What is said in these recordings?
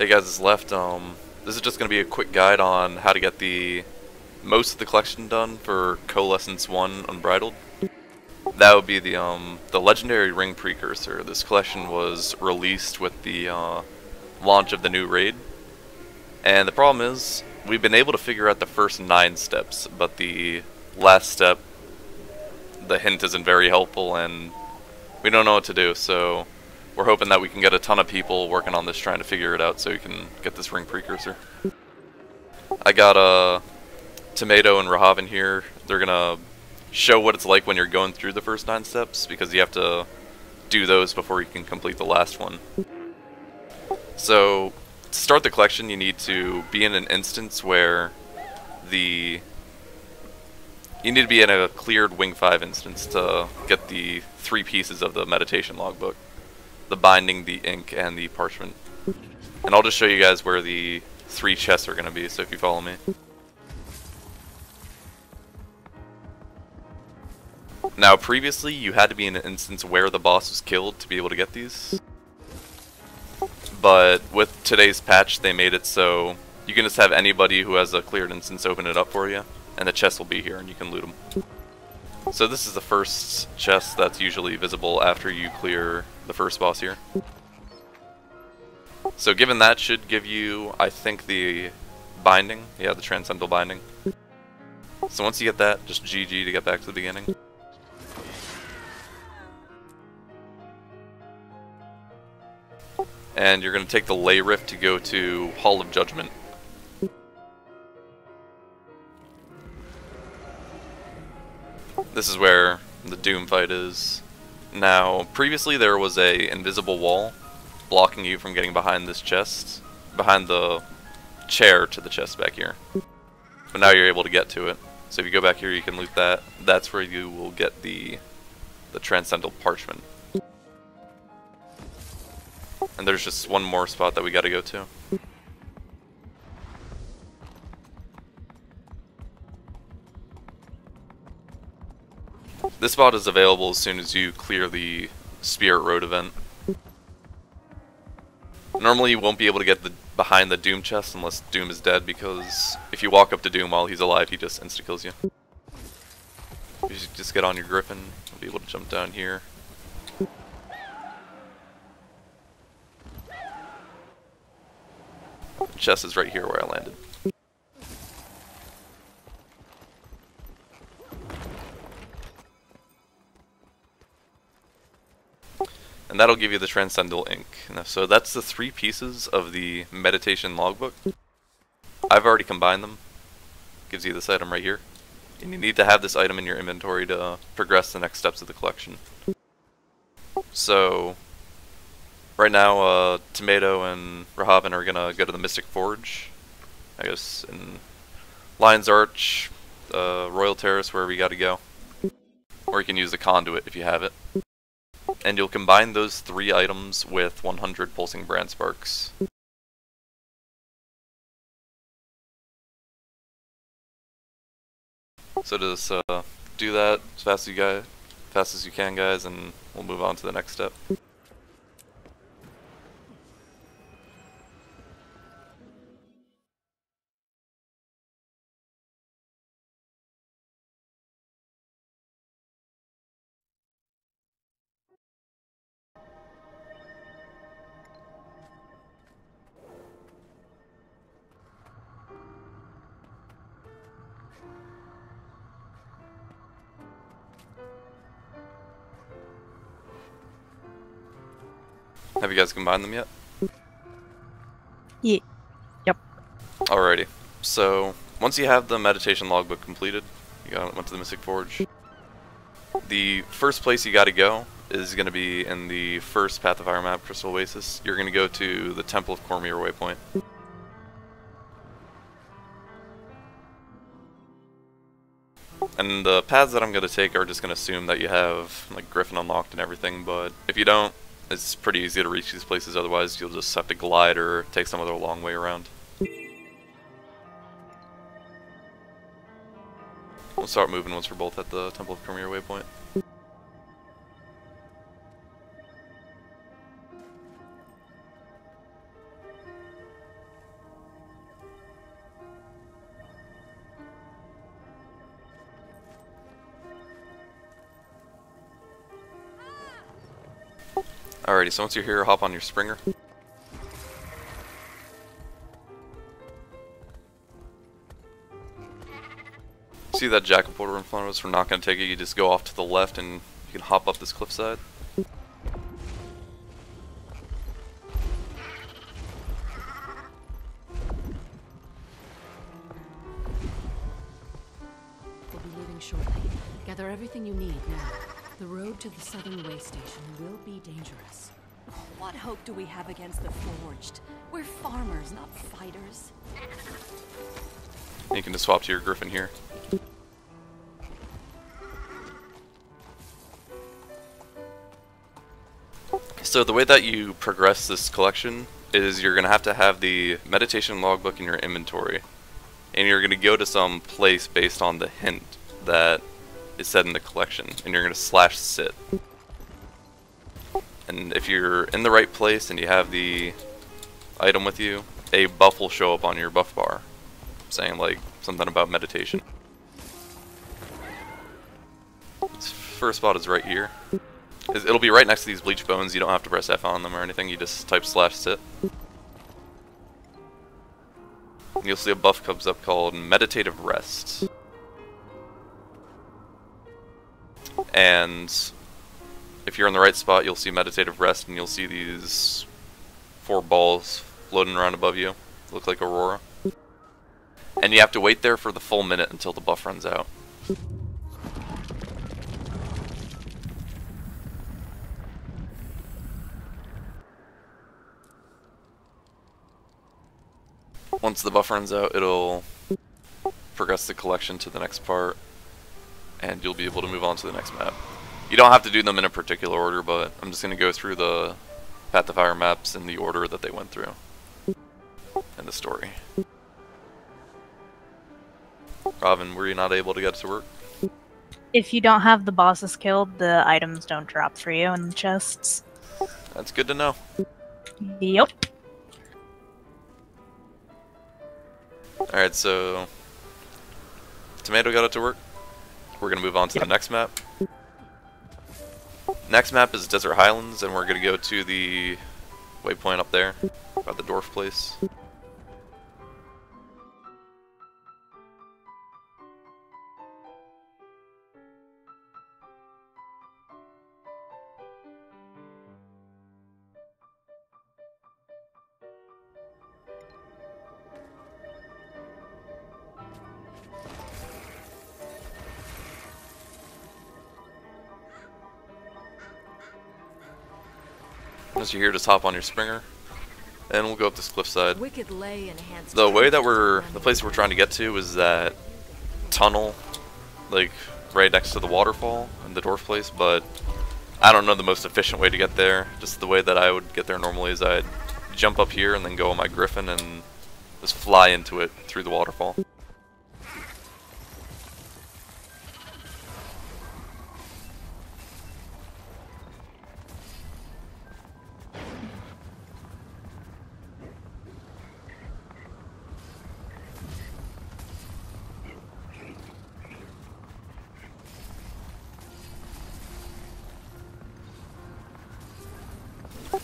Hey guys, it's left. This is just going to be a quick guide on how to get most of the collection done for Coalescence 1 Unbridled. That would be the legendary ring precursor. This collection was released with the launch of the new raid. And the problem is, we've been able to figure out the first 9 steps, but the last step, the hint isn't very helpful and we don't know what to do, so we're hoping that we can get a ton of people working on this trying to figure it out so we can get this ring precursor. I got Tomato and Rahav in here. They're gonna show what it's like when you're going through the first 9 steps, because you have to do those before you can complete the last one. So, to start the collection, you need to be in an instance where you need to be in a cleared Wing 5 instance to get the 3 pieces of the meditation logbook. The binding, the ink, and the parchment. And I'll just show you guys where the 3 chests are going to be, so if you follow me. Now, previously, you had to be in an instance where the boss was killed to be able to get these. But with today's patch, they made it so you can just have anybody who has a cleared instance open it up for you, and the chest will be here and you can loot them. So this is the first chest that's usually visible after you clear the first boss here. So given that should give you, I think, the binding. Yeah, the transcendental binding. So once you get that, just GG to get back to the beginning. And you're going to take the ley rift to go to Hall of Judgment. This is where the Doom fight is. Now, previously there was a invisible wall blocking you from getting behind this chest, behind the chair to the chest back here. But now you're able to get to it. So if you go back here, you can loot that. That's where you will get the transcendental parchment. And there's just one more spot that we gotta go to. This spot is available as soon as you clear the Spirit Road event. Normally you won't be able to get behind the Doom chest unless Doom is dead, because if you walk up to Doom while he's alive, he just insta-kills you. You should just get on your Griffin, you'll be able to jump down here. The chest is right here where I landed. And that'll give you the transcendental ink. So that's the 3 pieces of the meditation logbook. I've already combined them. Gives you this item right here. And you need to have this item in your inventory to progress the next steps of the collection. So right now, Tomato and Rahavan are gonna go to the Mystic Forge, I guess, in Lion's Arch, Royal Terrace, wherever you gotta go. Or you can use the conduit if you have it. And you'll combine those 3 items with 100 pulsing brand sparks. So just do that as fast as you can, guys, and we'll move on to the next step. Have you guys combined them yet? Yeah. Yep. Alrighty. So once you have the meditation logbook completed, you went to the Mystic Forge. The first place you gotta go is gonna be in the first Path of Fire map, Crystal Oasis. You're gonna go to the Temple of Cormier waypoint. And the paths that I'm gonna take are just gonna assume that you have like Griffin unlocked and everything, but if you don't, it's pretty easy to reach these places, otherwise you'll just have to glide or take some other long way around. We'll start moving once we're both at the Temple of Cormier waypoint. Alrighty, so once you're here, hop on your Springer. See that jacket portal in front of us? We're not going to take it. You just go off to the left and you can hop up this cliffside. We'll be leaving shortly. Gather everything you need now. The road to the southern way station will be dangerous. What hope do we have against the Forged? We're farmers, not fighters. You can just swap to your Griffin here. So the way that you progress this collection is you're going to have the meditation logbook in your inventory. And you're going to go to some place based on the hint that is said in the collection. And you're going to / sit. And if you're in the right place and you have the item with you, a buff will show up on your buff bar. Saying like something about meditation. This first spot is right here. It'll be right next to these bleach bones. You don't have to press F on them or anything. You just type / sit. And you'll see a buff comes up called Meditative Rest. And if you're in the right spot, you'll see Meditative Rest, and you'll see these 4 balls floating around above you. Look like Aurora. And you have to wait there for the full minute until the buff runs out. Once the buff runs out, it'll progress the collection to the next part, and you'll be able to move on to the next map. You don't have to do them in a particular order, but I'm just going to go through the Path to Fire maps in the order that they went through in the story. Robin, were you not able to get to work? If you don't have the bosses killed, the items don't drop for you in the chests. That's good to know. Yep. Alright, so Tomato got it to work. We're going to move on to the next map. Next map is Desert Highlands, and we're going to go to the waypoint up there by the dwarf place. Once you're here, just hop on your Springer, and we'll go up this cliffside. Wicked lay enhanced. The way that the place we're trying to get to is that tunnel, like right next to the waterfall and the dwarf place, but I don't know the most efficient way to get there. Just the way that I would get there normally is I'd jump up here and then go on my Griffin and just fly into it through the waterfall.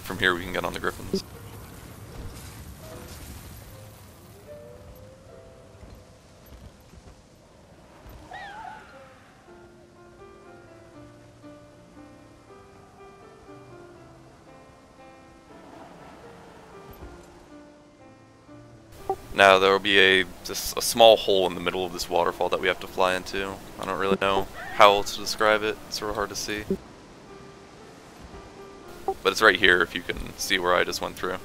From here we can get on the Griffins. Now there will be just a small hole in the middle of this waterfall that we have to fly into. I don't really know how else to describe it. It's sort of hard to see. But it's right here if you can see where I just went through.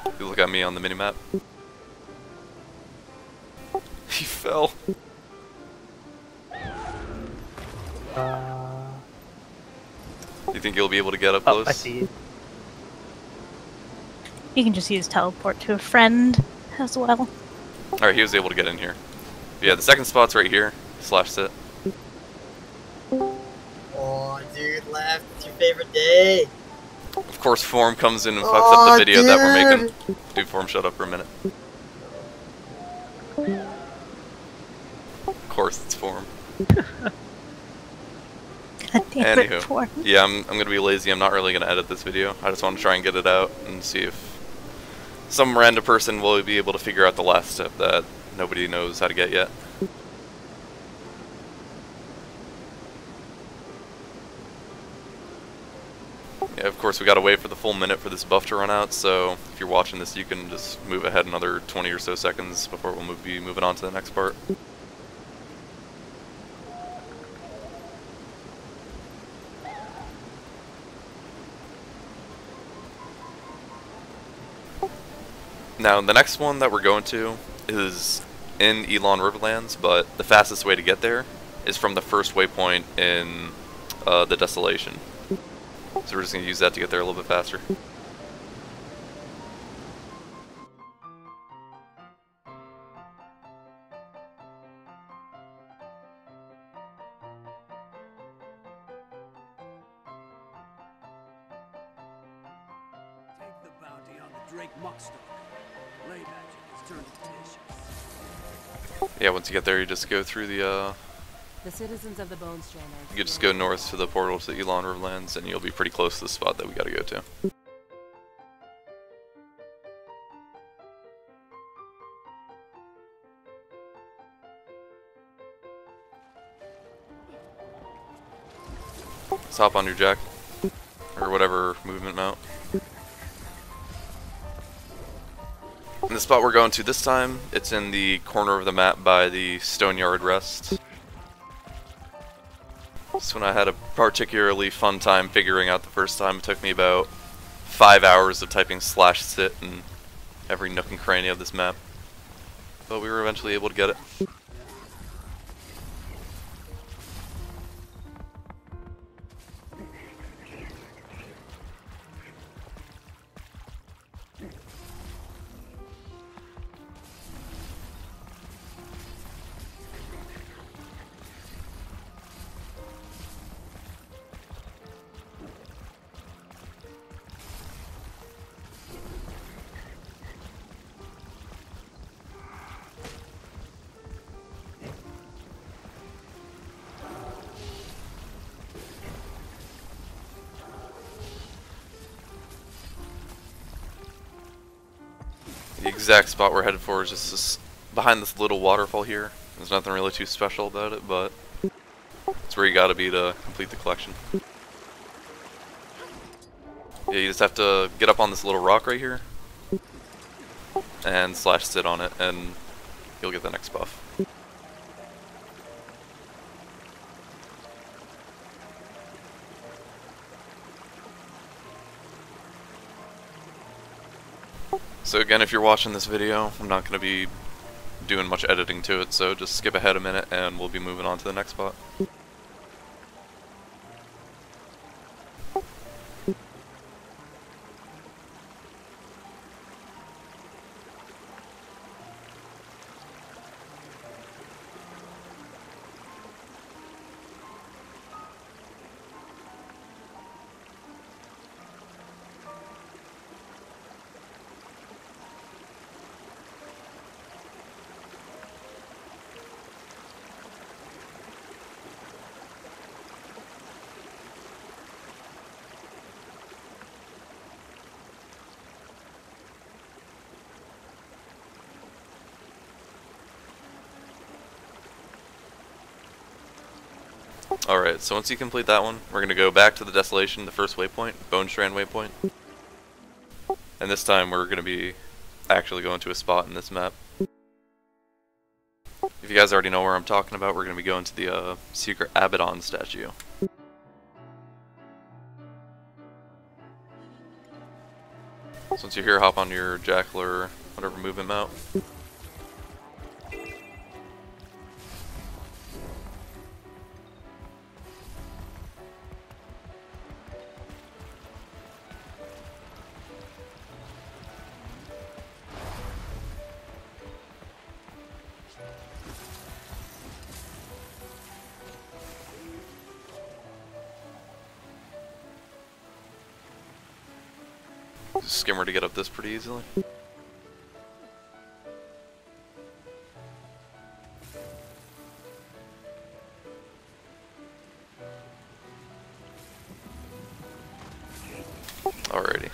If you look at me on the minimap. He fell. You think you'll be able to get up close? I see you. You can just use teleport to a friend as well. Alright, he was able to get in here. Yeah, the second spot's right here. / sit. Oh, dude, left. It's your favorite day. Of course, Form comes in and fucks up the video that we're making. Dude, Form, shut up for a minute. Of course, it's Form. that damn Anywho, report. yeah, I'm gonna be lazy. I'm not really gonna edit this video. I just want to try and get it out and see if some random person will be able to figure out the last step that nobody knows how to get yet. Yeah, of course we gotta wait for the full minute for this buff to run out, so if you're watching this you can just move ahead another 20 or so seconds before we'll be moving on to the next part. Now, the next one that we're going to is in Elon Riverlands, but the fastest way to get there is from the first waypoint in the Desolation. So we're just going to use that to get there a little bit faster. Take the bounty on the Drake Muckstock. Lay magic has turned to dishes. Yeah, once you get there, you just go through the citizens of the Bone Strand are you just go north to the portal to Elon Riverlands, and you'll be pretty close to the spot that we gotta go to. Let's hop on your jack, or whatever movement mount. And the spot we're going to this time, it's in the corner of the map by the Stoneyard Rest. This one I had a particularly fun time figuring out the first time. It took me about 5 hours of typing /sit in every nook and cranny of this map. But we were eventually able to get it. The exact spot we're headed for is just this, behind this little waterfall here. There's nothing really too special about it, but it's where you gotta be to complete the collection. Yeah, you just have to get up on this little rock right here and /sit on it, and you'll get the next buff. So again, if you're watching this video, I'm not going to be doing much editing to it, so just skip ahead a minute and we'll be moving on to the next spot. Alright, so once you complete that one, we're going to go back to the Desolation, the first waypoint, Bone Strand waypoint. And this time we're going to be actually going to a spot in this map. If you guys already know where I'm talking about, we're going to be going to the secret Abaddon statue. So once you're here, hop on your jackal or whatever movement mount. Skimmer to get up this pretty easily. Alrighty.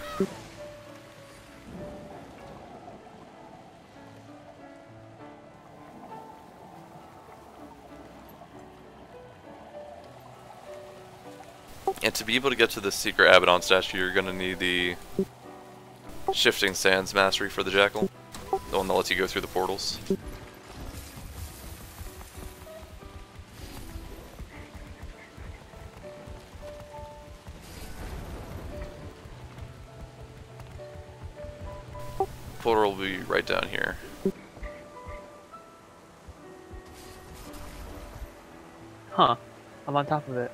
And to be able to get to the secret Abaddon statue, you're gonna need the Shifting Sands mastery for the Jackal, the one that lets you go through the portals. Portal will be right down here. Huh. I'm on top of it.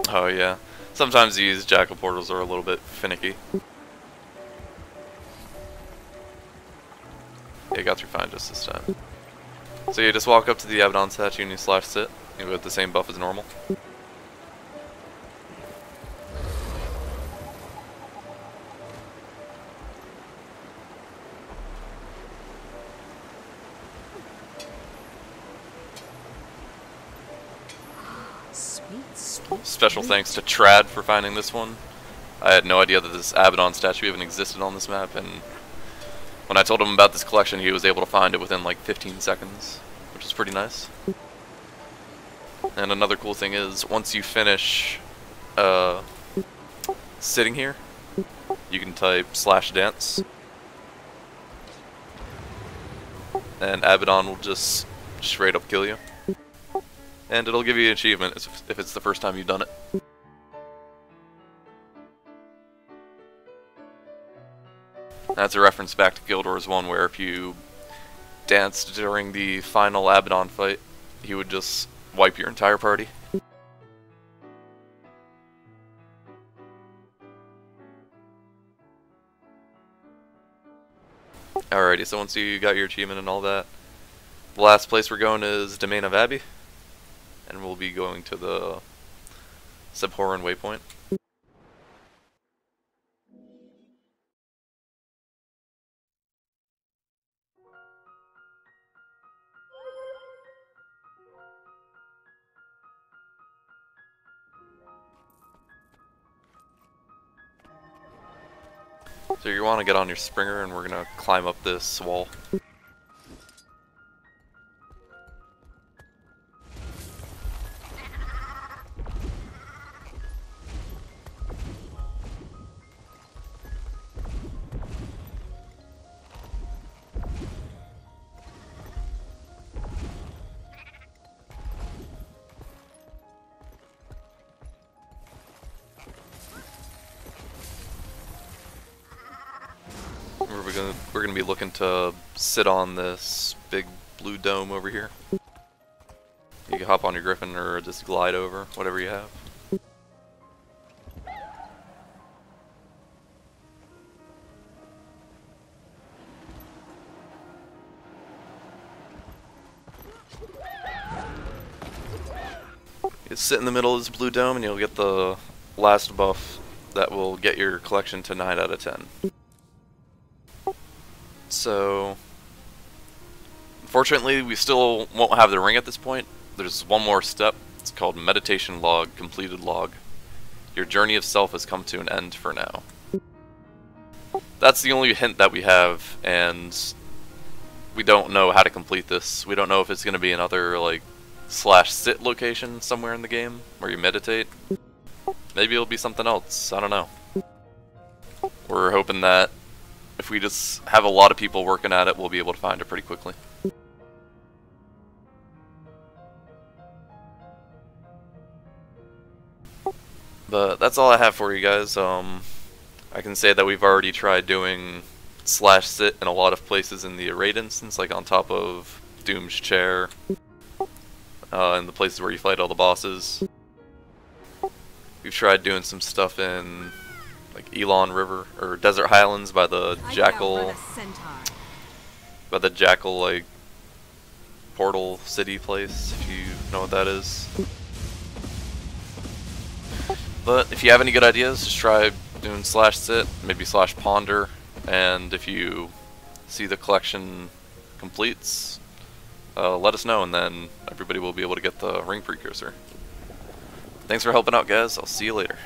Oh yeah. Sometimes these Jackal portals are a little bit finicky. Yeah, got through fine just this time. So you just walk up to the Abaddon statue and you slash sit. You get the same buff as normal. Special thanks to Trad for finding this one. I had no idea that this Abaddon statue even existed on this map, and when I told him about this collection, he was able to find it within like 15 seconds, which is pretty nice. And another cool thing is, once you finish sitting here, you can type /dance, and Abaddon will just straight up kill you. And it'll give you an achievement if it's the first time you've done it. That's a reference back to Guild Wars 1, where if you danced during the final Abaddon fight, he would just wipe your entire party. Alrighty, so once you got your achievement and all that, the last place we're going is Domain of Abbey. And we'll be going to the Subhoran waypoint. So you want to get on your Springer and we're going to climb up this wall. We're gonna be looking to sit on this big blue dome over here. You can hop on your Griffin or just glide over, whatever you have. You sit in the middle of this blue dome and you'll get the last buff that will get your collection to 9 out of 10. So, unfortunately, we still won't have the ring at this point. There's one more step. It's called Meditation Log, Completed Log. Your journey of self has come to an end for now. That's the only hint that we have, and we don't know how to complete this. We don't know if it's going to be another, like, /sit location somewhere in the game, where you meditate. Maybe it'll be something else. I don't know. We're hoping that if we just have a lot of people working at it, we'll be able to find it pretty quickly. But that's all I have for you guys. I can say that we've already tried doing /sit in a lot of places in the raid instance, like on top of Doom's chair, in the places where you fight all the bosses. We've tried doing some stuff in like Elon River or Desert Highlands by the Jackal, like portal city place, if you know what that is. But if you have any good ideas, just try doing /sit, maybe /ponder, and if you see the collection completes, let us know, and then everybody will be able to get the ring precursor. Thanks for helping out, guys. I'll see you later.